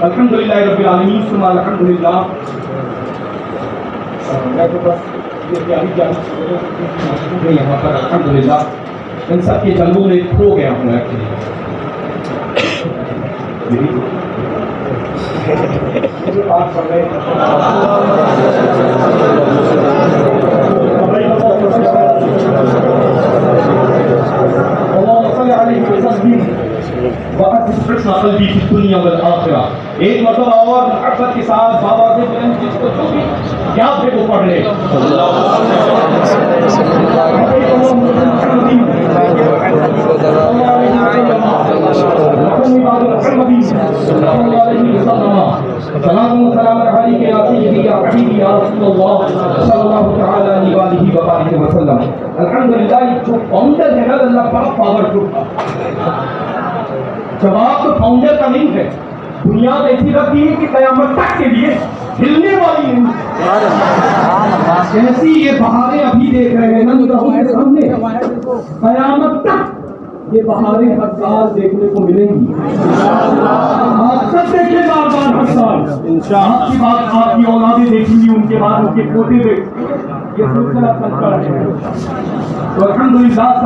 الحمدللہ رب العالمین ثم الحمدللہ. میں تو بس یہ پیاری جان یہاں پر الحمدللہ ان سب کے جلووں میں کھو گیا ہوں ایکچولی. آپ پڑھ رہے قلبی فی الدنیا والآخرہ. ایک مرتبہ اور محبت کے ساتھ بابا سے بلند جس کو جو بھی یاد ہے وہ پڑھ لے. سلام و سلام علیک یا سیدی یا حبیبی یا رسول اللہ صلی اللہ تعالی علیہ وآلہ وآلہ وسلم. الحمدللہ جو فاؤنڈر ہے نا اللہ پاک پاورفل. جواب تو فاؤنڈر کا نہیں ہے. بنیاد ایسی رکھی ہے کہ قیامت تک کے لیے ہلنے والی نہیں. جیسی یہ بہاریں ابھی دیکھ رہے ہیں نا کے سامنے, قیامت تک یہ بہاریں ہر سال دیکھنے کو ملیں گی. آپ سب دیکھیں بار بار ہر سال. آپ کی بات آپ کی اولادیں دیکھیں گی, ان کے بعد ان کے پوتے دیکھیں گے. یہ سلسلہ چلتا رہے گا. تو الحمدللہ صاحب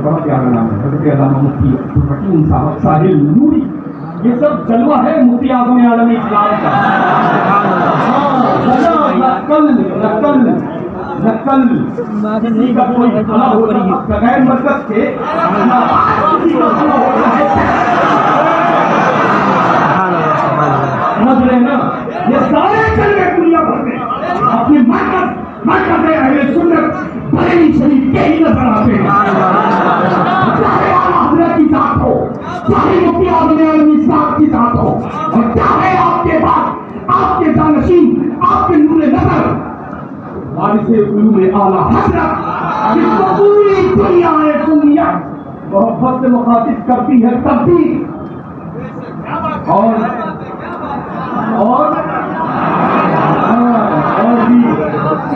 بڑا پیارا نام ہے حضرت علامہ مفتی حکیم صاحب ساحل نوری. یہ سب جلوہ ہے مفتی اعظم عالم اسلام کا. نقل کا کوئی بھلا ہو رہی ہے بغیر مرکز کے سمجھ رہے نا. یہ سارے جلوے دنیا بھر میں اپنے مرکز اہل سنت بریلی شریف کے ہی نظر آتے ہیں. چاہے حضرت کی ذات ہو, چاہے مفتی اعظم عالم اسلام کی ذات ہو, اور چاہے آپ کے بعد آپ کے جانشین آپ کے نور نظر وارث علوم اعلیٰ حضرت جس کو پوری دنیا دنیا محبت سے مخاطب کرتی ہے تبدیل اور بھی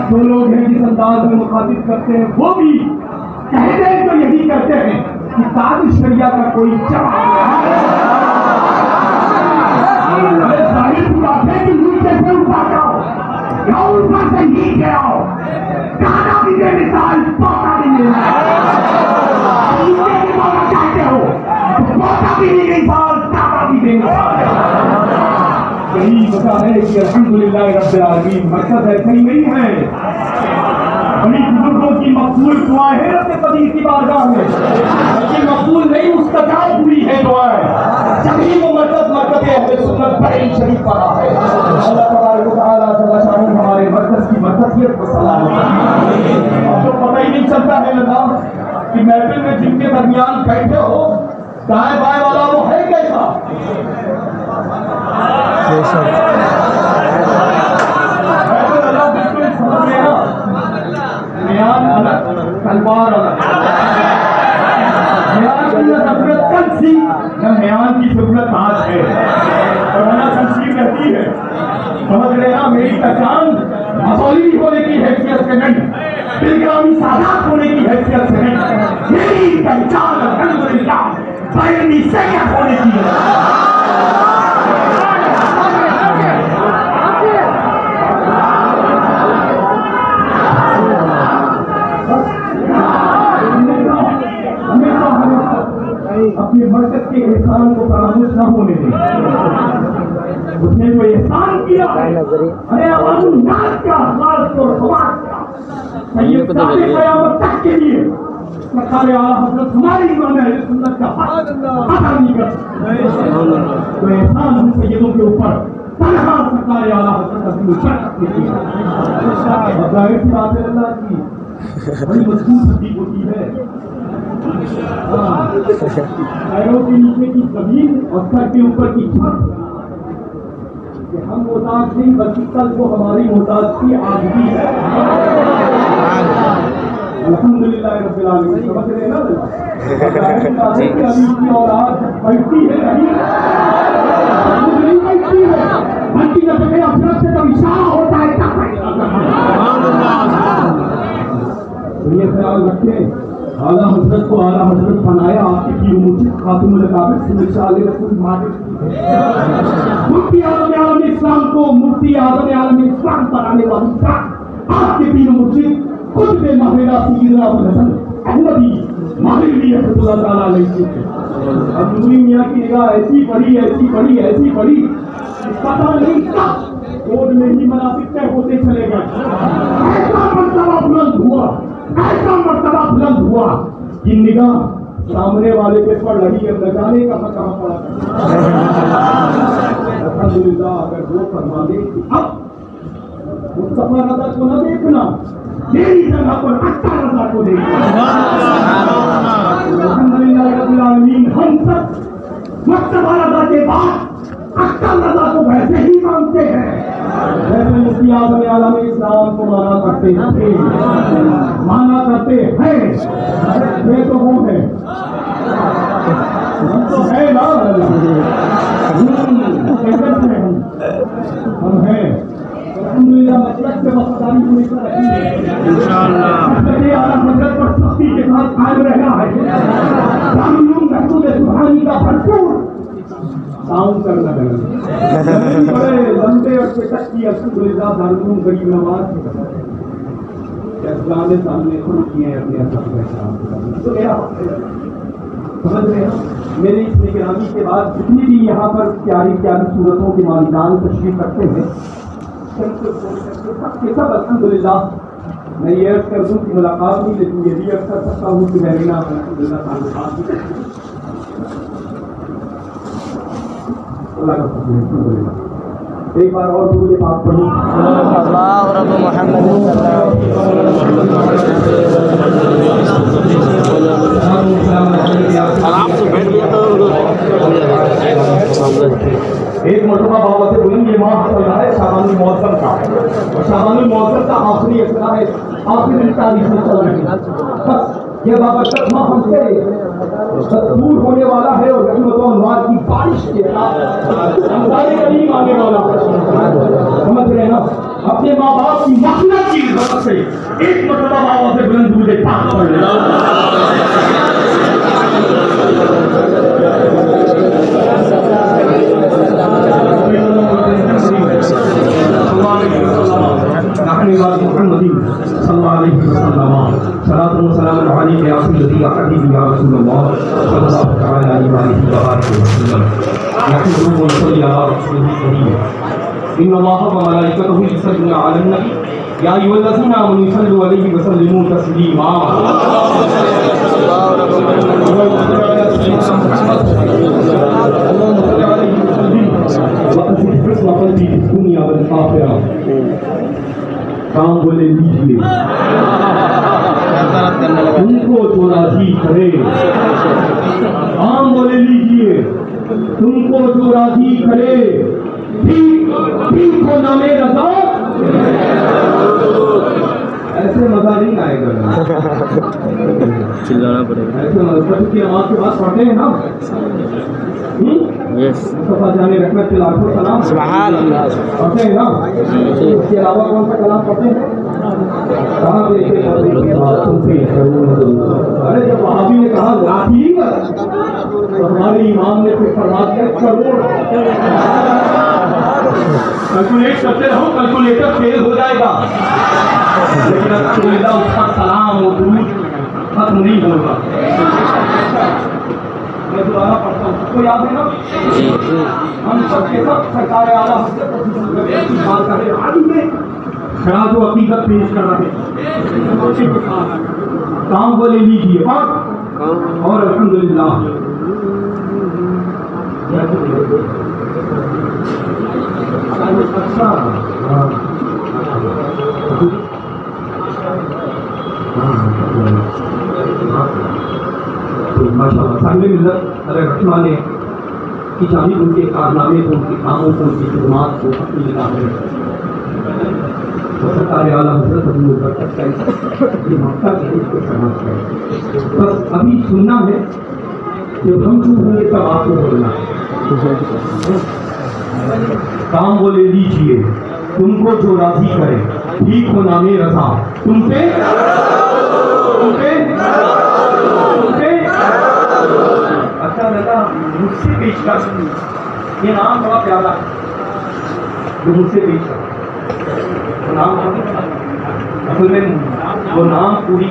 جو لوگ ہیں جس انداز میں مخاطب کرتے ہیں وہ بھی کہتے ہیں تو یہی کرتے ہیں کہ تاج شریعہ کا کوئی جواب ظاہر بات ہے کہ نیچے سے اٹھا جاؤ یا اوپر سے نیچے آؤ, کانا بھی بے مثال پوتا بھی نہیں چاہتے ہو تو پوتا بھی نہیں مثال کانا بھی بے مثال ہے. یہی وجہ ہے کہ الحمدللہ رب العالمین مرکز ایسے ہی نہیں ہے. بڑی بزرگوں کی مقبول دعائیں ہیں رب قدیر کی بارگاہ میں, لیکن مقبول نہیں مستجاب ہوئی ہے دعائیں. جبھی وہ مرکز اہل سنت بریلی شریف پر ہے. اللہ تبارک و تعالیٰ جل شانہ ہمارے مرکز کی مرکزیت کو سلام کرے. اب تو پتہ ہی نہیں چلتا ہے لگا کہ محفل میں جن کے درمیان بیٹھے ہو دائیں بائیں والا وہ ہے کیسا. بالکل سمجھ گئے نا, میان الگ تلوار الگ. میان کی ضرورت کل تھی نہ میان کی ضرورت آج ہے. اور ہمارا تنصیب کہتی ہے سمجھ رہے نا, میری پہچان مصولی ہونے کی حیثیت سے نہیں, بالگرامی سادات ہونے کی حیثیت سے نہیں, میری پہچان الحمدللہ بیرنی سید ہونے کی ہے. اپنے مرکز کے احسان کو فراموش نہ ہونے دیں. اس نے جو احسان کیا ارے عوام الناس کا خاص اور سماج کا سید صاحب قیامت تک کے لیے سرکار اعلیٰ حضرت ہماری امام اہل سنت کا ادا نہیں کر سکتے. تو احسان ہم سیدوں کے اوپر تنہا سرکار اعلیٰ حضرت اپنی شرط نے کیا. ظاہر سی بات ہے اللہ کی بڑی مضبوط حقیق ہوتی ہے. پیروں کے نیچے کی زمین اور سر کے اوپر کی چھت کہ ہم محتاج نہیں بلکہ کل کو ہماری محتاج کی آزادی ہے. الحمدللہ رب العالمین. سمجھ رہے نا ابھی کی اولاد بیٹھتی ہے نہیں بیٹھتی ہے بلکہ جب افراد سے جب اشارہ ہوتا ہے یہ خیال رکھیں اعلیٰ حضرت کو اعلیٰ حضرت بنایا آپ کی پیر مرشد خاتم العقابہ صلی اللہ علیہ وسلم مفتی اعظم عالم اسلام کو مفتی اعظم عالم اسلام بنانے والی آپ کے پیر مرشد خود بے ماہرہ سیدنا ابوالحسن احمدی ماہری رحمۃ اللہ تعالیٰ علیہ اب نوری میاں کی نگاہ ایسی پڑی پتہ نہیں کب روڈ میں ہی منافق طے ہوتے چلے گئے. ایسا مرتبہ بلند ہوا کہ نگاہ سامنے والے پہ پڑ رہی ہے نہ جانے کہاں پڑا. الحمدللہ اگر وہ فرما دے اب مصطفیٰ رضا کو نہ دیکھنا میری جگہ پر اچھا رضا کو دیکھنا. الحمدللہ رب العالمین ہم سب مصطفیٰ رضا کے بعد اکثر رضا کو ویسے ہی مانتے ہیں جیسے مفتی اعظم عالم اسلام کو مانا کرتے ہیں یہ تو وہ ہے ہم تو ہے نا ہم ہیں الحمدللہ مسلک سے وفاداری پوری طرح رکھی ہے مسلک اعلیٰ حضرت پر سختی کے ساتھ قائم رہنا ہے. دارالعلوم محمود سبحانی کا بھرپور تعاون کرنا ہے. بڑے لمبے اور چٹک کی الحمدللہ دارالعلوم غریب نواز اسلام سامنے شروع کیے ہیں اپنے اثر کا احترام. تو سمجھ رہے ہیں میری اس نگرانی کے بعد جتنی بھی یہاں پر پیاری صورتوں کے والدان تشریف رکھتے ہیں سب کے سب الحمدللہ میں یہ عرض کر دوں کہ ملاقات نہیں لیکن یہ بھی عرض کر سکتا ہوں کہ میں میرا الحمدللہ تعلقات بھی اللہ کا فضل ہے الحمدللہ. ایک بار اور درود پاک پڑھوں اللہ رب محمد ایک مرتبہ بابا سے بولیں یہ ماہ چل رہا ہے شعبان المعظم کا اور شعبان المعظم کا آخری اثر ہے آخری تاریخ میں چل رہی ہے. بس یہ بابا شخص ہم سے دور ہونے والا ہے اور رحمت و انوار کی بارش کے ساتھ رمضان کریم آنے والا ہے. سمجھ رہے ہیں نا اپنے ماں باپ کی مغفرت کی وجہ سے ایک مرتبہ بابا سے بلند درود پاک پڑھ لیں. محمد صلی اللہ علیہ وسلم صلاۃ و سلام علیہ یا سیدی یا حبیبی یا رسول اللہ صلی اللہ تعالی علیہ وآلہ وسلم. نحمده ونصلي على رسوله الكريم ان الله وملائكته يصلون على النبي يا ايها الذين امنوا صلوا عليه وسلموا تسليما. اللهم صل عليه وسلم وأزد حسن قلبي في الدنيا والآخرة. کام بولے لیجیے ان کو جو راضی کرے. کام بولے لیجیے تم کو جو راضی کرے. ٹھیک کو نام رضا ایسے مزہ نہیں آئے گا. چلانا پڑے گا ایسے مذہب کی آواز کے بعد پڑھتے ہیں نا مصطفیٰ جان رحمت کے لاکھوں سلام سبحان اللہ پڑھتے ہیں نا. اس کے علاوہ کون سا کلام پڑھتے ہیں؟ کہاں دیکھے ارے جب وہابی نے کہا لاٹھی تو ہمارے امام نے پھر فرما دیا کروڑ. کیلکولیٹ کرتے رہو کیلکولیٹر فیل ہو جائے گا لیکن الحمدللہ اس کا سلام و درود ختم نہیں ہوگا. میں دوبارہ پڑھتا ہوں سب کو یاد ہے نا ہم سب کے سب سرکار اعلیٰ حضرت خیال و حقیقت پیش کر رہے کام کو لے لیجیے اور الحمدللہ سامنے ملت رحمہ نے کی جانب ان کے کارنامے کو ان کے کاموں کو ان کی خدمات کو اپنی نگاہ میں سرکار اعلیٰ حضرت ابو برکت کا یہ مقصد ہے اس کو سمجھ گئے. بس ابھی سننا ہے جب ہم چون ہوں گے تب آپ کو بولنا ہے. کام وہ لے لیجیے تم کو جو راضی کرے ٹھیک ہو نام رضا تم پہ پیشکش. یہ نام بڑا پیارا ہے جو مجھ سے پیش کر نام اصل میں وہ نام پوری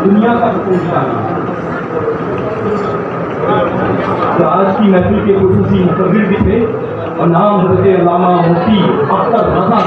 دنیا کا سکون دلانا. آج کی محفل کے خصوصی مقرر بھی تھے اور نام حضرت علامہ مفتی اختر رضا